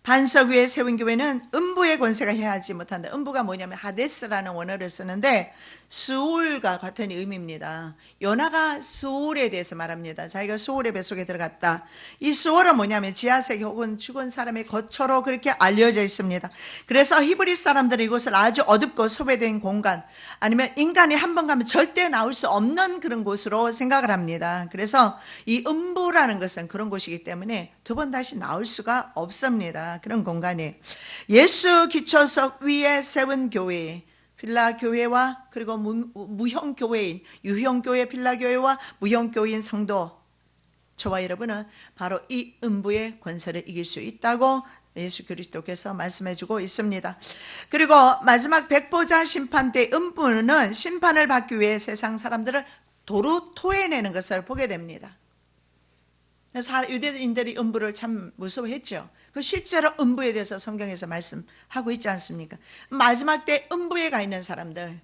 반석 위에 세운 교회는 음부의 권세가 해하지 못한다. 음부가 뭐냐면 하데스라는 원어를 쓰는데 스울과 같은 의미입니다. 요나가 스울에 대해서 말합니다. 자기가 스울의 뱃속에 들어갔다. 이 스울은 뭐냐면 지하세계 혹은 죽은 사람의 거처로 그렇게 알려져 있습니다. 그래서 히브리 사람들은 이곳을 아주 어둡고 소외된 공간, 아니면 인간이 한 번 가면 절대 나올 수 없는 그런 곳으로 생각을 합니다. 그래서 이 음부라는 것은 그런 곳이기 때문에 두 번 다시 나올 수가 없습니다. 그런 공간이. 예수 기초석 위에 세운 교회, 필라 교회와 그리고 무형 교회인 유형 교회, 필라 교회와 무형 교회인 성도, 저와 여러분은 바로 이 음부의 권세를 이길 수 있다고 예수 그리스도께서 말씀해주고 있습니다. 그리고 마지막 백보자 심판 때 음부는 심판을 받기 위해 세상 사람들을 도로 토해내는 것을 보게 됩니다. 그래서 유대인들이 음부를 참 무서워했죠. 그 실제로 음부에 대해서 성경에서 말씀하고 있지 않습니까? 마지막 때 음부에 가 있는 사람들,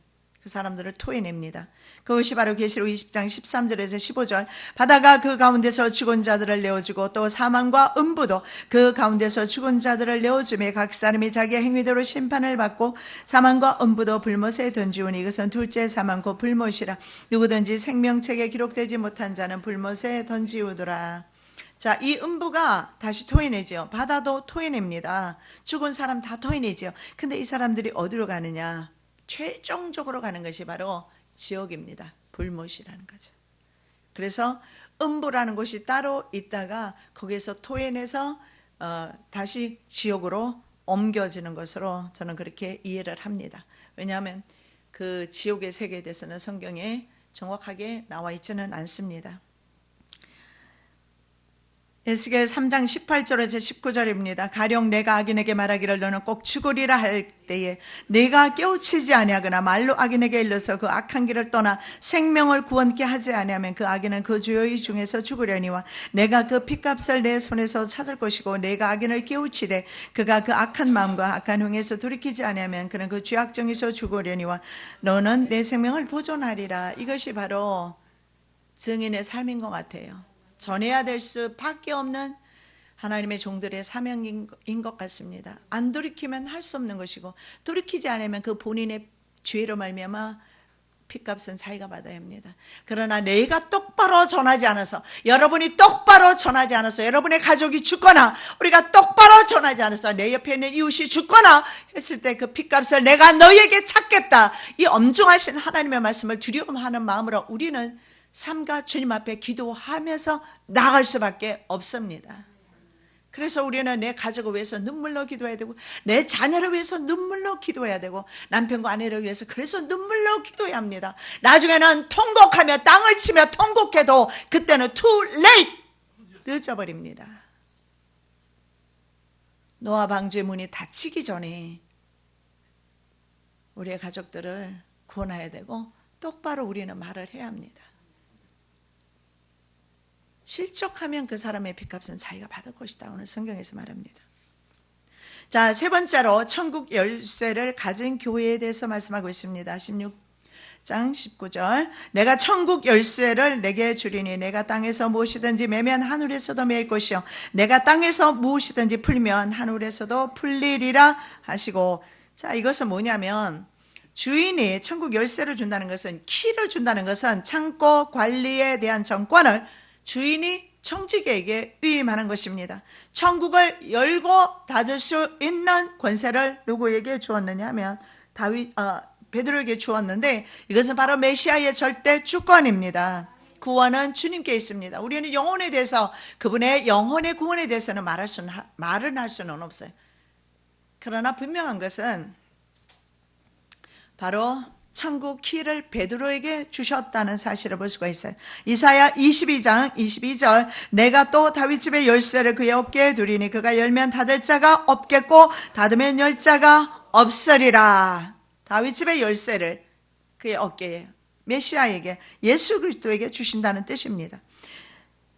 그 사람들을 토해냅니다. 그것이 바로 계시록 20장 13절에서 15절. 바다가 그 가운데서 죽은 자들을 내어주고 또 사망과 음부도 그 가운데서 죽은 자들을 내어주며 각 사람이 자기의 행위대로 심판을 받고 사망과 음부도 불못에 던지우니 이것은 둘째 사망 곧 불못이라. 누구든지 생명책에 기록되지 못한 자는 불못에 던지우더라. 자, 이 음부가 다시 토해내죠. 바다도 토해냅니다. 죽은 사람 다 토해내죠. 근데 이 사람들이 어디로 가느냐? 최종적으로 가는 것이 바로 지옥입니다. 불못이라는 거죠. 그래서 음부라는 곳이 따로 있다가 거기에서 토해내서 다시 지옥으로 옮겨지는 것으로 저는 그렇게 이해를 합니다. 왜냐하면 그 지옥의 세계에 대해서는 성경에 정확하게 나와 있지는 않습니다. 에스겔 3장 18절에서 19절입니다. 가령 내가 악인에게 말하기를 너는 꼭 죽으리라 할 때에 내가 깨우치지 아니하거나 말로 악인에게 일러서 그 악한 길을 떠나 생명을 구원케 하지 아니하면 그 악인은 그 주의 중에서 죽으려니와 내가 그 핏값을 내 손에서 찾을 것이고 내가 악인을 깨우치되 그가 그 악한 마음과 악한 행에서 돌이키지 아니하면 그는 그 죄악정에서 죽으려니와 너는 내 생명을 보존하리라. 이것이 바로 증인의 삶인 것 같아요. 전해야 될 수밖에 없는 하나님의 종들의 사명인 것 같습니다. 안 돌이키면 할 수 없는 것이고 돌이키지 않으면 그 본인의 죄로 말미암아 핏값은 자기가 받아야 합니다. 그러나 내가 똑바로 전하지 않아서, 여러분이 똑바로 전하지 않아서, 여러분의 가족이 죽거나 우리가 똑바로 전하지 않아서 내 옆에 있는 이웃이 죽거나 했을 때 그 핏값을 내가 너에게 찾겠다, 이 엄중하신 하나님의 말씀을 두려워하는 마음으로 우리는 삼가 주님 앞에 기도하면서 나아갈 수밖에 없습니다. 그래서 우리는 내 가족을 위해서 눈물로 기도해야 되고 내 자녀를 위해서 눈물로 기도해야 되고 남편과 아내를 위해서 그래서 눈물로 기도해야 합니다. 나중에는 통곡하며 땅을 치며 통곡해도 그때는 too late, 늦어버립니다. 노아 방주의 문이 닫히기 전에 우리의 가족들을 구원해야 되고 똑바로 우리는 말을 해야 합니다. 실족하면 그 사람의 핏값은 자기가 받을 것이다. 오늘 성경에서 말합니다. 자, 세 번째로 천국 열쇠를 가진 교회에 대해서 말씀하고 있습니다. 16장 19절. 내가 천국 열쇠를 내게 주리니 내가 땅에서 무엇이든지 매면 하늘에서도 매일 것이요 내가 땅에서 무엇이든지 풀면 하늘에서도 풀리리라 하시고. 자, 이것은 뭐냐면 주인이 천국 열쇠를 준다는 것은, 키를 준다는 것은 창고 관리에 대한 정권을 주인이 청지기에게 위임하는 것입니다. 천국을 열고 닫을 수 있는 권세를 누구에게 주었느냐 하면 베드로에게 주었는데 이것은 바로 메시아의 절대 주권입니다. 구원은 주님께 있습니다. 우리는 영혼에 대해서, 그분의 영혼의 구원에 대해서는 말은 할 수는 없어요. 그러나 분명한 것은 바로 천국 키를 베드로에게 주셨다는 사실을 볼 수가 있어요. 이사야 22장 22절. 내가 또 다윗 집의 열쇠를 그의 어깨에 두리니 그가 열면 닫을 자가 없겠고 닫으면 열 자가 없으리라. 다윗 집의 열쇠를 그의 어깨에, 메시아에게, 예수 그리스도에게 주신다는 뜻입니다.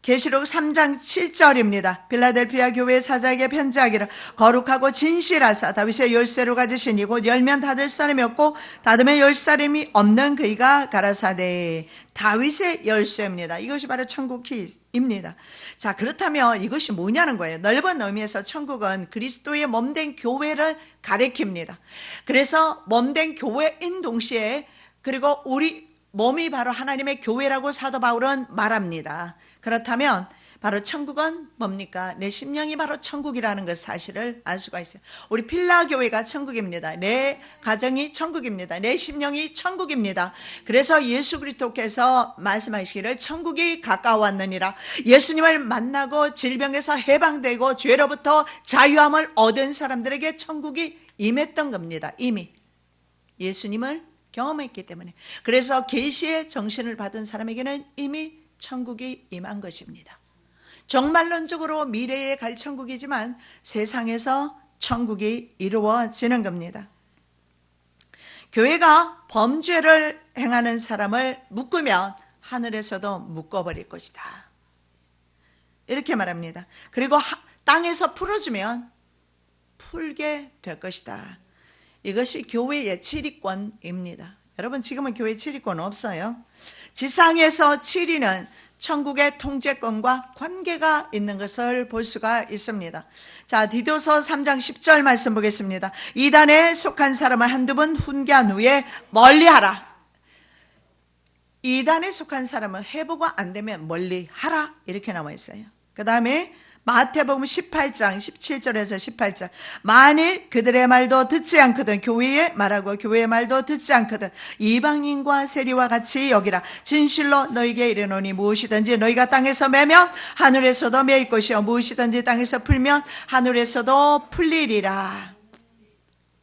계시록 3장 7절입니다. 빌라델피아 교회 사자에게 편지하기를 거룩하고 진실하사 다윗의 열쇠로 가지시니 곧 열면 닫을 사람이 없고 닫으면 열 사람이 없는 그이가 가라사대. 다윗의 열쇠입니다. 이것이 바로 천국 키입니다. 자, 그렇다면 이것이 뭐냐는 거예요. 넓은 의미에서 천국은 그리스도의 몸된 교회를 가리킵니다. 그래서 몸된 교회인 동시에 그리고 우리 몸이 바로 하나님의 교회라고 사도 바울은 말합니다. 그렇다면 바로 천국은 뭡니까? 내 심령이 바로 천국이라는 것 사실을 알 수가 있어요. 우리 필라 교회가 천국입니다. 내 가정이 천국입니다. 내 심령이 천국입니다. 그래서 예수 그리스도께서 말씀하시기를 천국이 가까웠느니라. 예수님을 만나고 질병에서 해방되고 죄로부터 자유함을 얻은 사람들에게 천국이 임했던 겁니다. 이미 예수님을 경험했기 때문에. 그래서 계시의 정신을 받은 사람에게는 이미 천국이 임한 것입니다. 정말론적으로 미래에 갈 천국이지만 세상에서 천국이 이루어지는 겁니다. 교회가 범죄를 행하는 사람을 묶으면 하늘에서도 묶어버릴 것이다. 이렇게 말합니다. 그리고 땅에서 풀어주면 풀게 될 것이다. 이것이 교회의 지리권입니다. 여러분 지금은 교회 치리권 없어요. 지상에서 치리는 천국의 통제권과 관계가 있는 것을 볼 수가 있습니다. 자, 디도서 3장 10절 말씀 보겠습니다. 이단에 속한 사람을 한두 번 훈계한 후에 멀리하라. 이단에 속한 사람은 회복이 안 되면 멀리하라 이렇게 나와 있어요. 그 다음에 마태복음 18장 17절에서 18절 만일 그들의 말도 듣지 않거든 교회의 말하고 교회의 말도 듣지 않거든 이방인과 세리와 같이 여기라. 진실로 너희에게 이르노니 무엇이든지 너희가 땅에서 매면 하늘에서도 매일 것이요 무엇이든지 땅에서 풀면 하늘에서도 풀리리라.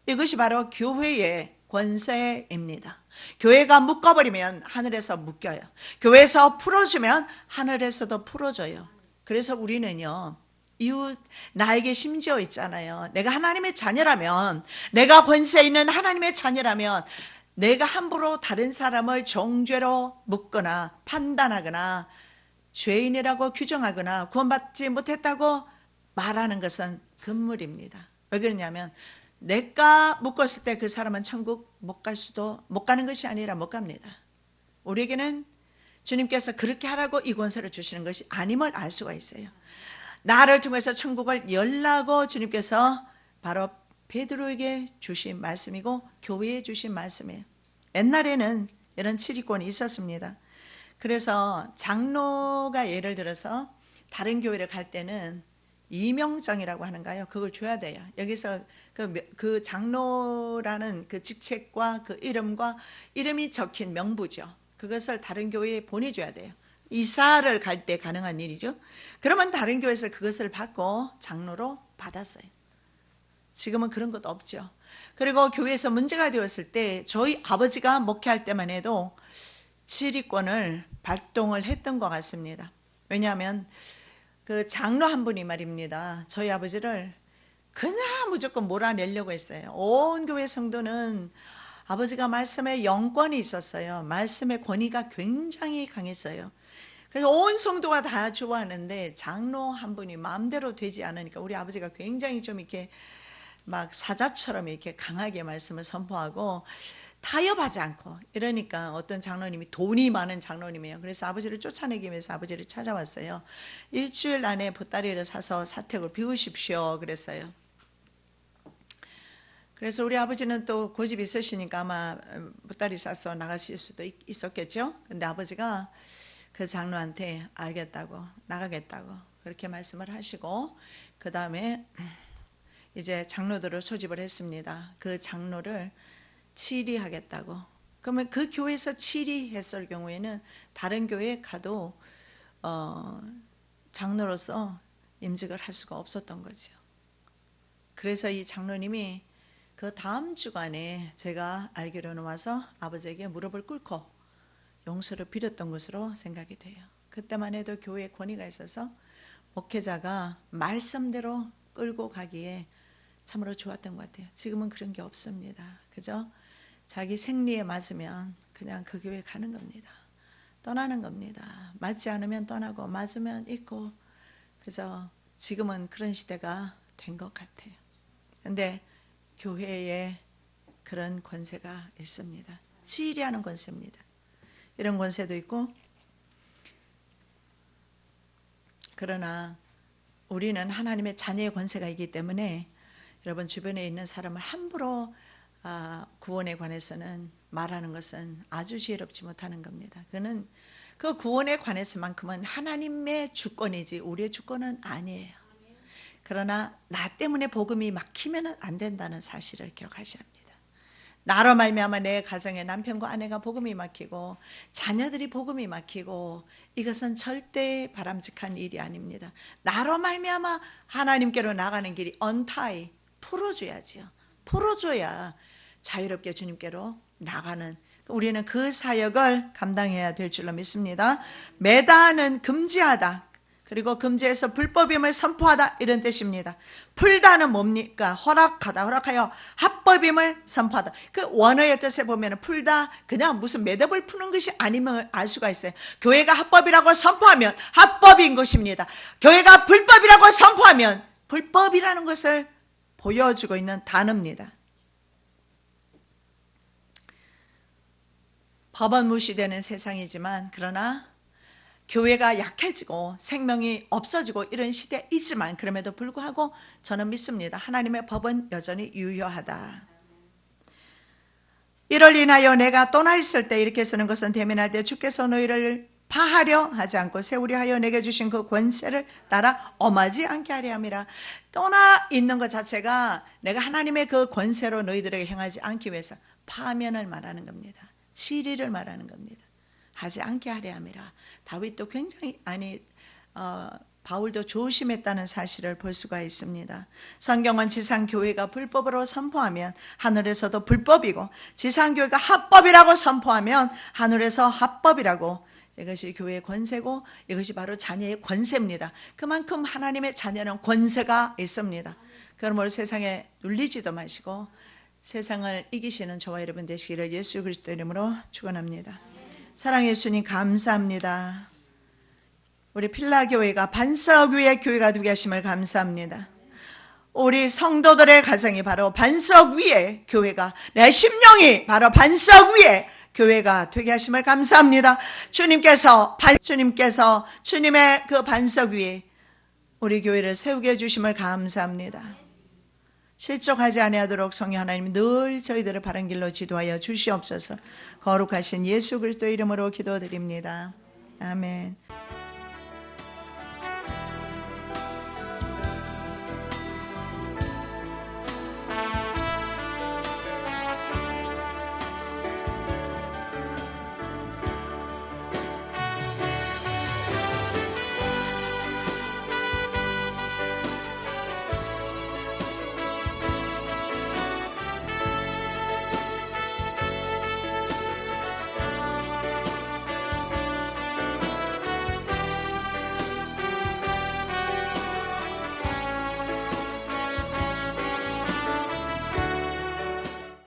이것이 바로 교회의 권세입니다. 교회가 묶어버리면 하늘에서 묶여요. 교회에서 풀어주면 하늘에서도 풀어줘요. 그래서 우리는요, 이웃, 나에게 심지어 있잖아요. 내가 하나님의 자녀라면, 내가 권세 있는 하나님의 자녀라면, 내가 함부로 다른 사람을 정죄로 묶거나, 판단하거나, 죄인이라고 규정하거나, 구원받지 못했다고 말하는 것은 금물입니다. 왜 그러냐면, 내가 묶었을 때 그 사람은 천국 못 가는 것이 아니라 못 갑니다. 우리에게는 주님께서 그렇게 하라고 이 권세를 주시는 것이 아님을 알 수가 있어요. 나를 통해서 천국을 열라고 주님께서 바로 베드로에게 주신 말씀이고 교회에 주신 말씀이에요. 옛날에는 이런 치리권이 있었습니다. 그래서 장로가 예를 들어서 다른 교회를 갈 때는 이명장이라고 하는가요? 그걸 줘야 돼요. 여기서 그 장로라는 그 직책과 그 이름이 적힌 명부죠. 그것을 다른 교회에 보내줘야 돼요. 이사를 갈 때 가능한 일이죠. 그러면 다른 교회에서 그것을 받고 장로로 받았어요. 지금은 그런 것도 없죠. 그리고 교회에서 문제가 되었을 때 저희 아버지가 목회할 때만 해도 치리권을 발동을 했던 것 같습니다. 왜냐하면 그 장로 한 분이 말입니다. 저희 아버지를 그냥 무조건 몰아내려고 했어요. 온 교회 성도는 아버지가 말씀에 영권이 있었어요. 말씀의 권위가 굉장히 강했어요. 그래서 온 성도가 다 좋아하는데 장로 한 분이 마음대로 되지 않으니까 우리 아버지가 굉장히 좀 이렇게 막 사자처럼 이렇게 강하게 말씀을 선포하고 타협하지 않고 이러니까 어떤 장로님이 돈이 많은 장로님이에요. 그래서 아버지를 쫓아내기 위해서 아버지를 찾아왔어요. 일주일 안에 보따리를 사서 사택을 비우십시오 그랬어요. 그래서 우리 아버지는 또 고집이 있으시니까 아마 보따리 싸서 나가실 수도 있었겠죠. 근데 아버지가 그 장로한테 알겠다고 나가겠다고 그렇게 말씀을 하시고 그 다음에 이제 장로들을 소집을 했습니다. 그 장로를 치리하겠다고. 그러면 그 교회에서 치리했을 경우에는 다른 교회에 가도 장로로서 임직을 할 수가 없었던 거죠. 그래서 이 장로님이 그 다음 주간에 제가 알기로는 와서 아버지에게 무릎을 꿇고 용서를 빌었던 것으로 생각이 돼요. 그때만 해도 교회에 권위가 있어서 목회자가 말씀대로 끌고 가기에 참으로 좋았던 것 같아요. 지금은 그런 게 없습니다. 그죠? 자기 생리에 맞으면 그냥 그 교회 가는 겁니다. 떠나는 겁니다. 맞지 않으면 떠나고 맞으면 있고. 그래서 지금은 그런 시대가 된 것 같아요. 근데 교회에 그런 권세가 있습니다. 치리하는 권세입니다. 이런 권세도 있고, 그러나 우리는 하나님의 자녀의 권세가 있기 때문에 여러분 주변에 있는 사람을 함부로 구원에 관해서는 말하는 것은 아주 지혜롭지 못하는 겁니다. 그는 그 구원에 관해서만큼은 하나님의 주권이지 우리의 주권은 아니에요. 그러나 나 때문에 복음이 막히면 안 된다는 사실을 기억하셔야 합니다. 나로 말미암아 내 가정에 남편과 아내가 복음이 막히고 자녀들이 복음이 막히고 이것은 절대 바람직한 일이 아닙니다. 나로 말미암아 하나님께로 나가는 길이 언타이 풀어줘야지요. 풀어줘야 자유롭게 주님께로 나가는, 우리는 그 사역을 감당해야 될 줄로 믿습니다. 매다는 금지하다, 그리고 금지해서 불법임을 선포하다, 이런 뜻입니다. 풀다는 뭡니까? 허락하다, 허락하여 합법임을 선포하다. 그 원어의 뜻에 보면 풀다, 그냥 무슨 매듭을 푸는 것이 아님을 알 수가 있어요. 교회가 합법이라고 선포하면 합법인 것입니다. 교회가 불법이라고 선포하면 불법이라는 것을 보여주고 있는 단어입니다. 법은 무시되는 세상이지만 그러나 교회가 약해지고 생명이 없어지고 이런 시대이지만 그럼에도 불구하고 저는 믿습니다. 하나님의 법은 여전히 유효하다. 이를 인하여 내가 떠나 있을 때, 이렇게 쓰는 것은 대면할 때 주께서 너희를 파하려 하지 않고 세우려 하여 내게 주신 그 권세를 따라 엄하지 않게 하려 함이라. 떠나 있는 것 자체가 내가 하나님의 그 권세로 너희들에게 행하지 않기 위해서 파면을 말하는 겁니다. 치리를 말하는 겁니다. 하지 않게 하려 함이라. 다윗도 굉장히 바울도 조심했다는 사실을 볼 수가 있습니다. 성경은 지상교회가 불법으로 선포하면 하늘에서도 불법이고, 지상교회가 합법이라고 선포하면 하늘에서 합법이라고, 이것이 교회의 권세고 이것이 바로 자녀의 권세입니다. 그만큼 하나님의 자녀는 권세가 있습니다. 그러므로 세상에 눌리지도 마시고 세상을 이기시는 저와 여러분 되시기를 예수 그리스도 이름으로 축원합니다. 사랑의 예수님 감사합니다. 우리 필라교회가 반석 위의 교회가 되게 하심을 감사합니다. 우리 성도들의 가정이 바로 반석 위의 교회가, 내 심령이 바로 반석 위의 교회가 되게 하심을 감사합니다. 주님께서 주님의 그 반석 위에 우리 교회를 세우게 해주심을 감사합니다. 실족하지 아니하도록 성령 하나님 늘 저희들을 바른 길로 지도하여 주시옵소서. 거룩하신 예수 그리스도의 이름으로 기도드립니다. 아멘.